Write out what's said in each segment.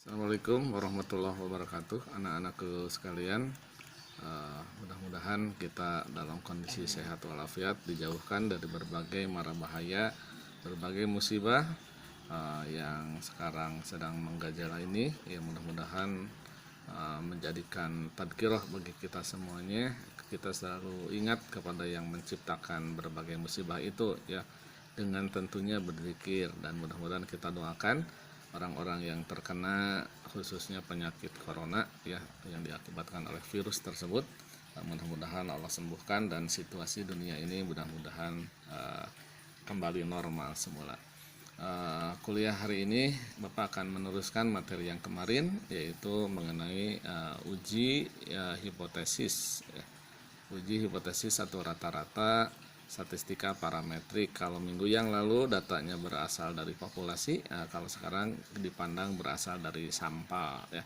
Assalamualaikum warahmatullahi wabarakatuh, anak-anakku sekalian. Mudah-mudahan kita dalam kondisi sehat walafiat, dijauhkan dari berbagai mara bahaya, berbagai musibah yang sekarang sedang menggejala ini. Ya, mudah-mudahan menjadikan tadkirah bagi kita semuanya. Kita selalu ingat kepada yang menciptakan berbagai musibah itu, ya, dengan tentunya berzikir, dan mudah-mudahan kita doakan orang-orang yang terkena khususnya penyakit corona, ya, yang diakibatkan oleh virus tersebut. Mudah-mudahan Allah sembuhkan dan situasi dunia ini mudah-mudahan kembali normal semula. Kuliah hari ini Bapak akan meneruskan materi yang kemarin, yaitu mengenai uji hipotesis, ya. Uji hipotesis atau rata-rata statistika parametrik. Kalau minggu yang lalu datanya berasal dari populasi, kalau sekarang dipandang berasal dari sampel, ya.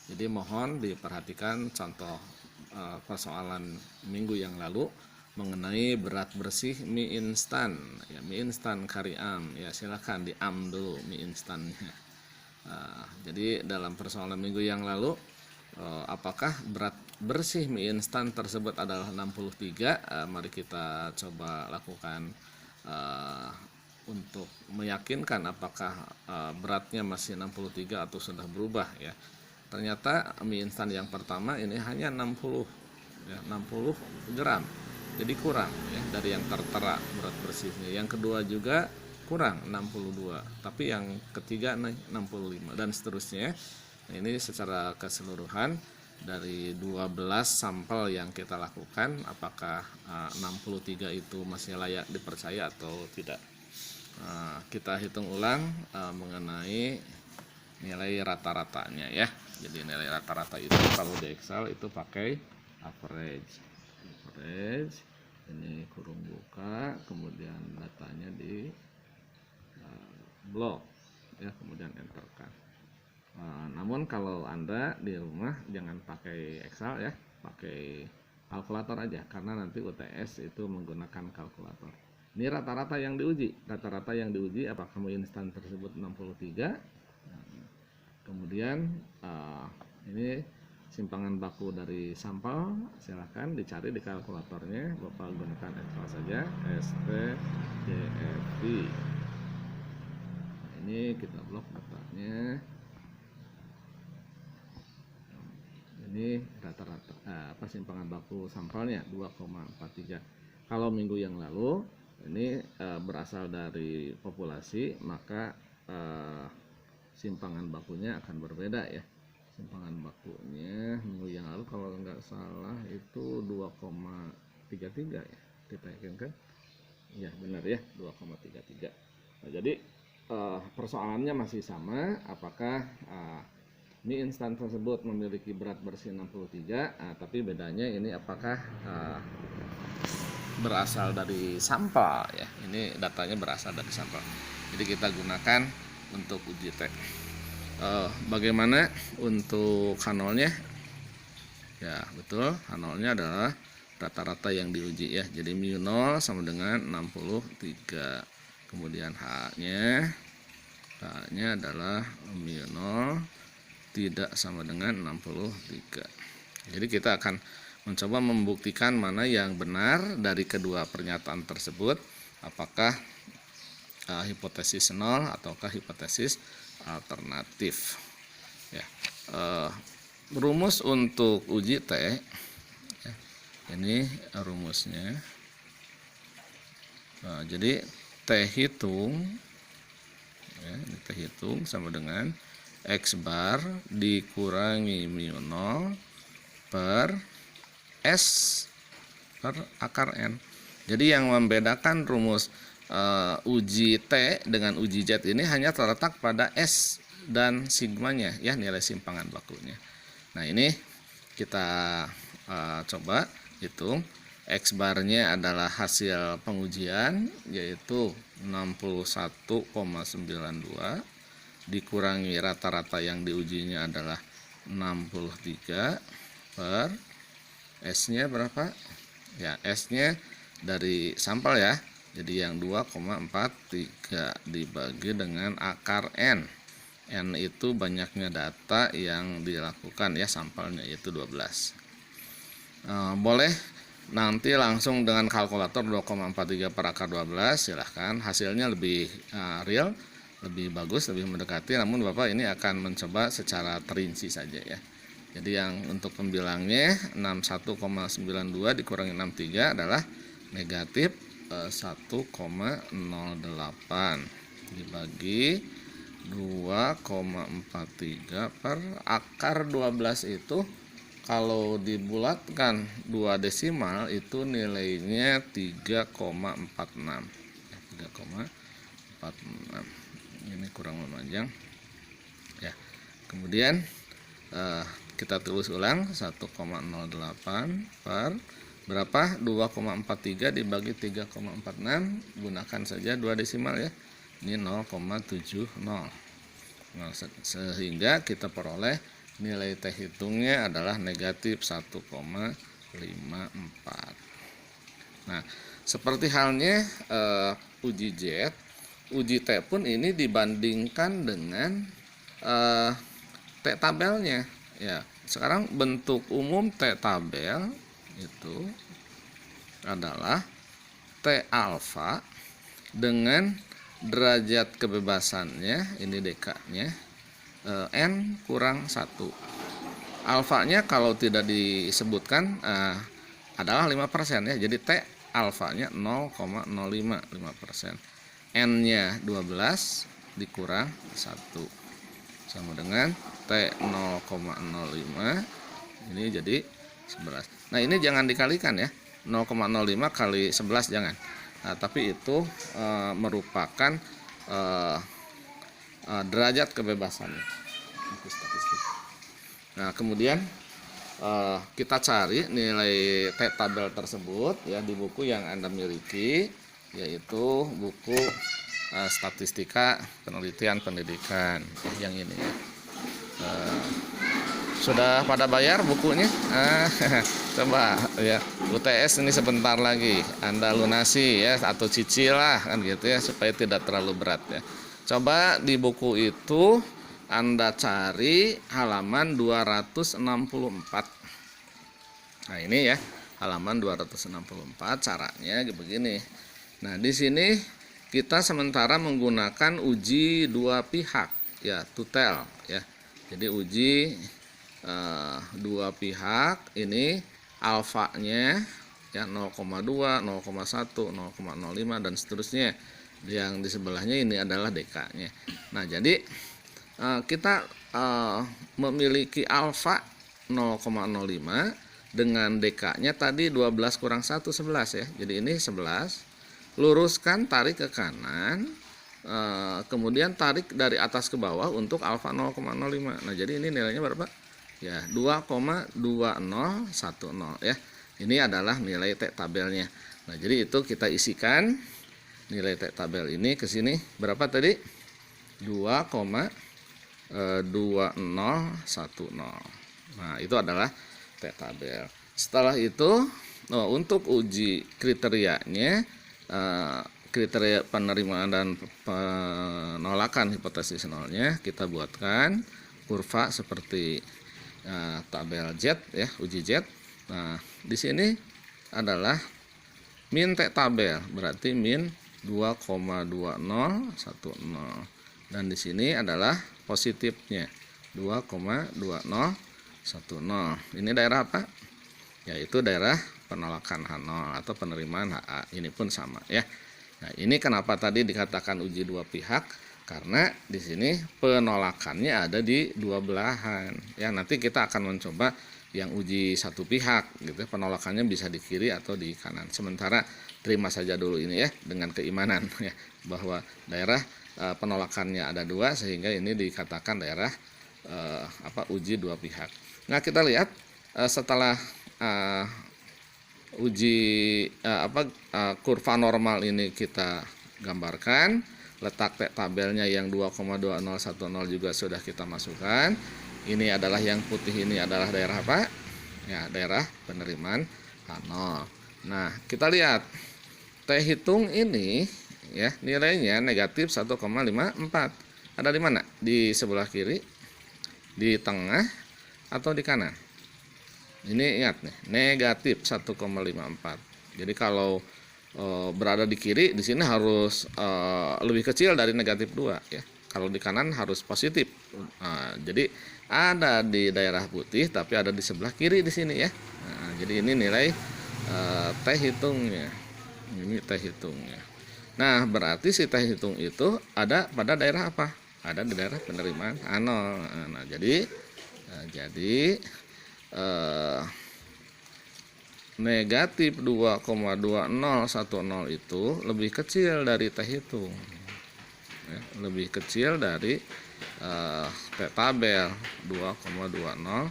Jadi mohon diperhatikan contoh persoalan minggu yang lalu mengenai berat bersih mie instan, ya, mie instan Kariam, ya, silakan diam dulu mie instannya. Jadi dalam persoalan minggu yang lalu, apakah berat bersih mie instan tersebut adalah 63? Mari kita coba lakukan untuk meyakinkan apakah beratnya masih 63 atau sudah berubah, ya. Ternyata mie instan yang pertama ini hanya 60, ya, 60 gram. Jadi kurang, ya, dari yang tertera berat bersihnya. Yang kedua juga kurang 62, tapi yang ketiga nih 65 dan seterusnya. Nah, ini secara keseluruhan dari 12 sampel yang kita lakukan, apakah 63 itu masih layak dipercaya atau tidak. Kita hitung ulang mengenai nilai rata-ratanya, ya. Jadi nilai rata-rata itu kalau di Excel itu pakai average, ini kurung buka, kemudian datanya di blok, ya, kemudian enterkan. Namun kalau Anda di rumah jangan pakai Excel, ya, pakai kalkulator aja, karena nanti UTS itu menggunakan kalkulator. Ini rata-rata yang diuji. Rata-rata yang diuji apakah mie instan tersebut 63. Kemudian ini simpangan baku dari sampel, silahkan dicari di kalkulatornya. Bapak gunakan Excel saja, STJFV. Nah, ini kita blok datanya. Ini rata-rata simpangan baku sampelnya 2,43. Kalau minggu yang lalu ini berasal dari populasi, maka simpangan bakunya akan berbeda, ya. Simpangan bakunya minggu yang lalu kalau nggak salah itu 2,33, ya. Kita yakinkan, ya, benar, ya, 2,33. Nah, jadi persoalannya masih sama, apakah mie instan tersebut memiliki berat bersih 63, tapi bedanya ini apakah berasal dari sampel, ya. Ini datanya berasal dari sampel. Jadi kita gunakan untuk uji T. Bagaimana untuk H0-nya? Ya, betul, H0-nya adalah rata-rata yang diuji, ya. Jadi mu0 sama dengan 63. Kemudian H-nya adalah mu0 tidak sama dengan 63. Jadi kita akan mencoba membuktikan mana yang benar dari kedua pernyataan tersebut, apakah hipotesis 0 ataukah hipotesis alternatif, ya. Rumus untuk uji T, ya, ini rumusnya. Jadi T hitung, ya, ini T hitung sama dengan X bar dikurangi mu0 per S per akar N. Jadi yang membedakan rumus uji T dengan uji Z ini hanya terletak pada S dan sigmanya, ya, nilai simpangan bakunya. Nah, ini kita coba hitung. X barnya adalah hasil pengujian, yaitu 61,92 dikurangi rata-rata yang diujinya adalah 63 per S-nya berapa? Ya, S-nya dari sampel, ya. Jadi yang 2,43 dibagi dengan akar N. N itu banyaknya data yang dilakukan ya, sampelnya yaitu 12. Boleh nanti langsung dengan kalkulator 2,43 per akar 12, silahkan. Hasilnya lebih real, lebih bagus, lebih mendekati. Namun Bapak ini akan mencoba secara terinci saja ya. Jadi yang untuk pembilangnya 61,92 dikurangi 63 adalah negatif 1,08 dibagi 2,43 per akar 12 itu kalau dibulatkan 2 desimal itu nilainya 3,46. 3,46. Ini kurang memanjang. Ya. Kemudian kita tulis ulang 1,08 per berapa? 2,43 dibagi 3,46. Gunakan saja 2 desimal ya. Ini 0,70. Sehingga kita peroleh nilai T hitungnya adalah negatif 1,54. Nah, seperti halnya uji Z, uji T pun ini dibandingkan dengan T tabelnya. Ya, sekarang bentuk umum T tabel itu adalah T alfa dengan derajat kebebasannya, ini dk-nya, N kurang 1. Alfanya kalau tidak disebutkan adalah 5% ya. Jadi T alfanya 0,05, 5%. N-nya 12 dikurang 1 sama dengan T 0,05, ini jadi 11. Nah, ini jangan dikalikan ya. 0,05 kali 11 jangan. Nah, tapi itu merupakan derajat kebebasannya. Itu statistik. Nah, kemudian kita cari nilai T tabel tersebut ya di buku yang Anda miliki, yaitu buku Statistika Penelitian Pendidikan yang ini ya. Sudah pada bayar bukunya? Coba ya, UTS ini sebentar lagi Anda lunasi ya, atau cicil lah kan gitu ya, supaya tidak terlalu berat ya. Coba di buku itu Anda cari halaman 264. Nah, ini ya, halaman 264 caranya begini. Nah, di sini kita sementara menggunakan uji dua pihak ya, tutel ya. Jadi uji dua pihak, ini alfanya ya 0,2, 0,1, 0,05 dan seterusnya. Yang di sebelahnya ini adalah dk-nya. Nah, jadi kita memiliki alfa 0,05 dengan dk-nya tadi 12 kurang 1, 11 ya. Jadi ini 11. Luruskan, tarik ke kanan, kemudian tarik dari atas ke bawah untuk alfa 0,05. Nah, jadi ini nilainya berapa? Ya, 2,2010 ya. Ini adalah nilai T tabelnya. Nah, jadi itu kita isikan nilai T tabel ini ke sini. Berapa tadi? 2,2010. Nah, itu adalah T tabel. Setelah itu, untuk uji kriterianya, kriteria penerimaan dan penolakan hipotesis nolnya, kita buatkan kurva seperti tabel Z ya, uji Z. Nah, di sini adalah min T tabel, berarti min 2,2010, dan di sini adalah positifnya 2,2010. Ini daerah apa? Yaitu daerah penolakan H0 atau penerimaan HA. Ini pun sama ya. Nah, ini kenapa tadi dikatakan uji dua pihak? Karena di sini penolakannya ada di dua belahan. Ya, nanti kita akan mencoba yang uji satu pihak gitu. Penolakannya bisa di kiri atau di kanan. Sementara terima saja dulu ini ya, dengan keimanan ya, bahwa daerah penolakannya ada dua, sehingga ini dikatakan daerah uji dua pihak. Nah, kita lihat setelah uji kurva normal ini kita gambarkan, letak T tabelnya yang 2,2010 juga sudah kita masukkan. Ini adalah yang putih, ini adalah daerah apa? Ya, daerah penerimaan H0. Nah, kita lihat T hitung ini ya, nilainya negatif 1,54. ada di mana? Di sebelah kiri, di tengah, atau di kanan? Ini ingat nih, negatif 1,54. Jadi kalau berada di kiri, di sini harus lebih kecil dari negatif 2 ya. Kalau di kanan harus positif. Jadi ada di daerah putih, tapi ada di sebelah kiri di sini ya. Jadi ini nilai T hitungnya. Ini T hitungnya. Nah, berarti si T hitung itu ada pada daerah apa? Ada di daerah penerimaan A0. Nah, jadi negatif 2,2010 itu lebih kecil dari T hitung ya, lebih kecil dari T tabel 2,2010.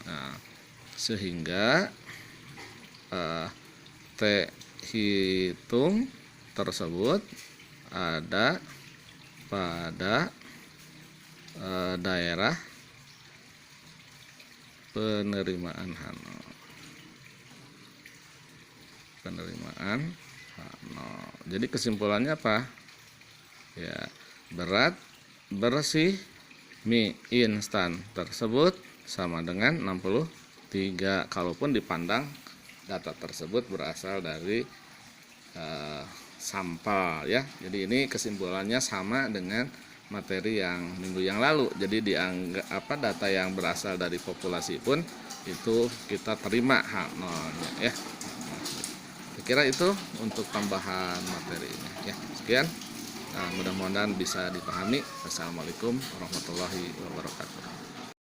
Nah, sehingga T hitung tersebut ada pada daerah penerimaan H0. Jadi kesimpulannya apa? Ya, berat bersih mie instan tersebut sama dengan 63 kalaupun dipandang data tersebut berasal dari sampel ya. Jadi ini kesimpulannya sama dengan materi yang minggu yang lalu. Jadi dianggap data yang berasal dari populasi pun itu kita terima H0-nya ya. Kira itu untuk tambahan materi ini ya. Sekian, mudah-mudahan bisa dipahami. Assalamualaikum warahmatullahi wabarakatuh.